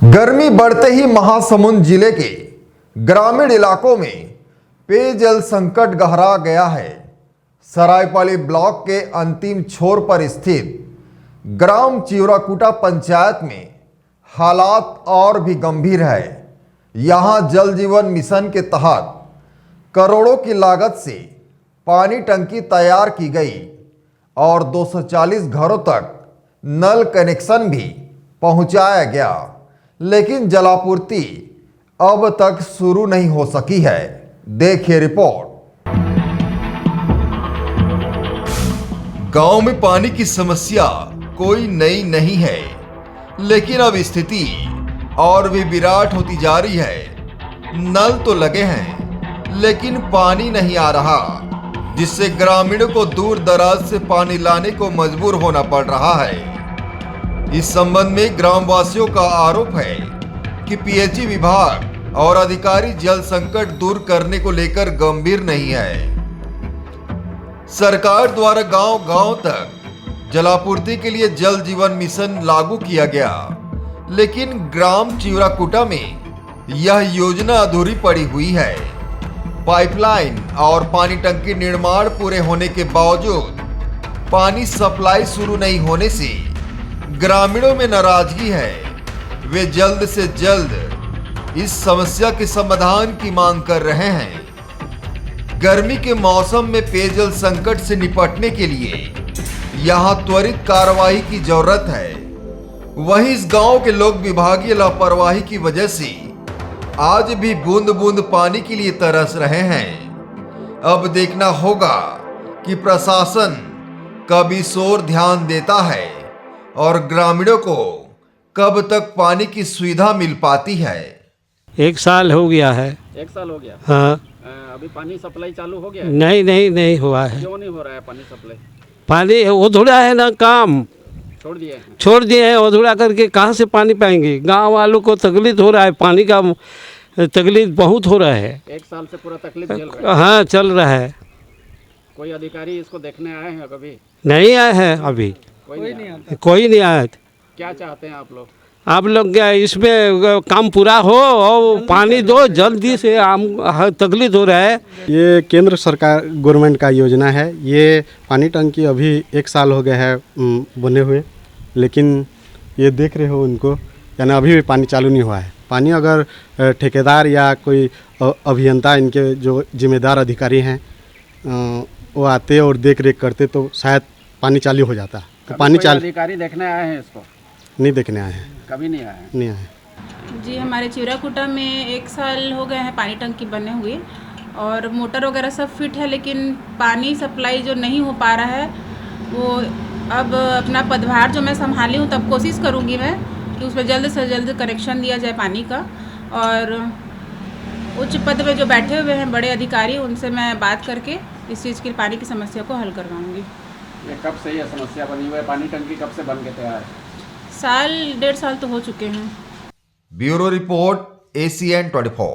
गर्मी बढ़ते ही महासमुंद जिले के ग्रामीण इलाकों में पेयजल संकट गहरा गया है। सरायपाली ब्लॉक के अंतिम छोर पर स्थित ग्राम चिवराकुटा पंचायत में हालात और भी गंभीर है। यहां जल जीवन मिशन के तहत करोड़ों की लागत से पानी टंकी तैयार की गई और 240 घरों तक नल कनेक्शन भी पहुंचाया गया, लेकिन जलापूर्ति अब तक शुरू नहीं हो सकी है। देखिए रिपोर्ट। गांव में पानी की समस्या कोई नई नहीं है, लेकिन अब स्थिति और भी विराट होती जा रही है। नल तो लगे हैं, लेकिन पानी नहीं आ रहा, जिससे ग्रामीणों को दूर दराज से पानी लाने को मजबूर होना पड़ रहा है। इस संबंध में ग्रामवासियों का आरोप है कि पीएचई विभाग और अधिकारी जल संकट दूर करने को लेकर गंभीर नहीं है। सरकार द्वारा गांव-गांव तक जलापूर्ति के लिए जल जीवन मिशन लागू किया गया, लेकिन ग्राम चिवराकुटा में यह योजना अधूरी पड़ी हुई है। पाइपलाइन और पानी टंकी निर्माण पूरे होने के बावजूद पानी सप्लाई शुरू नहीं होने से ग्रामीणों में नाराजगी है। वे जल्द से जल्द इस समस्या के समाधान की मांग कर रहे हैं। गर्मी के मौसम में पेयजल संकट से निपटने के लिए यहां त्वरित कार्रवाई की जरूरत है। वहीं इस गांव के लोग विभागीय लापरवाही की वजह से आज भी बूंद बूंद पानी के लिए तरस रहे हैं। अब देखना होगा कि प्रशासन कब इस ओर ध्यान देता है और ग्रामीणों को कब तक पानी की सुविधा मिल पाती है। 1 साल हो गया है। 1 साल हो गया। हाँ। अभी पानी सप्लाई चालू हो गया है? नहीं हुआ है। क्यों नहीं हो रहा है पानी सप्लाई? पानी अधूरा है ना, काम छोड़ दिए हैं। अधूरा करके कहाँ से पानी पाएंगे? गांव वालों को तकलीफ हो रहा है, पानी का तकलीफ बहुत हो रहा है। 1 साल से पूरा तकलीफ झेल रहा है। हाँ, चल रहा है। कोई अधिकारी इसको देखने आए हैं कभी? नहीं आए हैं अभी, कोई नहीं आया। क्या चाहते हैं आप लोग? आप लोग क्या इसमें काम पूरा हो और पानी दो जल्दी से, हम तकलीफ हो रहा है। ये केंद्र सरकार गवर्नमेंट का योजना है। ये पानी टंकी अभी 1 साल हो गया है बने हुए, लेकिन ये देख रहे हो उनको, यानी अभी भी पानी चालू नहीं हुआ है। पानी अगर ठेकेदार या कोई अभियंता, इनके जो जिम्मेदार अधिकारी हैं, वो आते और देख रेख करते तो शायद पानी चालू हो जाता। तो पानी चालू अधिकारी देखने आए हैं इसको? नहीं देखने आए हैं। कभी नहीं आए? नहीं आए। जी, हमारे चिवराकुटा में 1 साल हो गए हैं पानी टंकी बने हुए और मोटर वगैरह सब फिट है, लेकिन पानी सप्लाई जो नहीं हो पा रहा है वो अब अपना पदभार जो मैं संभाली हूँ, तब कोशिश करूँगी मैं कि उसमें जल्द से जल्द कनेक्शन दिया जाए पानी का। और उच्च पद पे जो बैठे हुए हैं बड़े अधिकारी, उनसे मैं बात करके इस चीज़ की पानी की समस्या को हल करवाऊँगी। ये कब से ये समस्या बनी हुई है? पानी टंकी कब से बन के तैयार है? 1.5 साल तो हो चुके हैं। Bureau report ACN 24।